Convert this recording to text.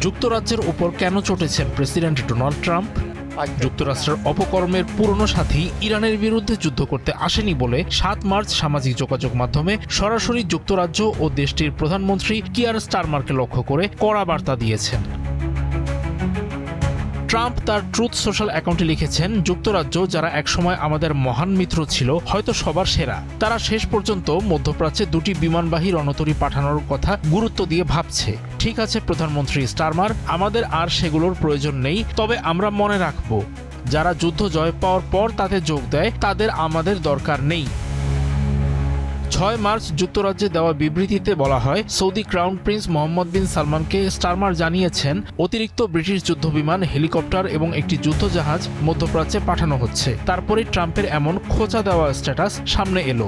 যুক্তরাজ্যের ওপর কেন চটেছেন প্রেসিডেন্ট ডোনাল্ড ট্রাম্প? যুক্তরাষ্ট্রের অপকর্মের পুরনো সাথী ইরানের বিরুদ্ধে যুদ্ধ করতে আসেনি বলে ৭ মার্চ সামাজিক যোগাযোগ মাধ্যমে সরাসরি যুক্তরাজ্য ও দেশটির প্রধানমন্ত্রী কিয়ার স্টারমারকে লক্ষ্য করে কড়া বার্তা দিয়েছেন। ট্রাম্প তার ট্রুথ সোশ্যাল অ্যাকাউন্টে লিখেছেন, যুক্তরাজ্য যারা একসময় আমাদের মহান মিত্র ছিল, হয়তো সবার সেরা, তারা শেষ পর্যন্ত মধ্যপ্রাচ্যে 2টি বিমানবাহী রণতরী পাঠানোর কথা গুরুত্ব দিয়ে ভাবছে। ঠিক আছে প্রধানমন্ত্রী স্টারমার, আমাদের আর সেগুলোর প্রয়োজন নেই, তবে আমরা মনে রাখব যারা যুদ্ধ জয় পাওয়ার পর তাতে যোগ দেয় তাদের আমাদের দরকার নেই। ৬ মার্চ যুক্তরাজ্যে দেওয়া বিবৃতিতে বলা হয়, সৌদি ক্রাউন প্রিন্স মোহাম্মদ বিন সালমানকে স্টারমার জানিয়েছেন অতিরিক্ত ব্রিটিশ যুদ্ধবিমান, হেলিকপ্টার এবং একটি যুদ্ধজাহাজ মধ্যপ্রাচ্যে পাঠানো হচ্ছে। তারপরেই ট্রাম্পের এমন খোঁচা দেওয়া স্ট্যাটাস সামনে এলো।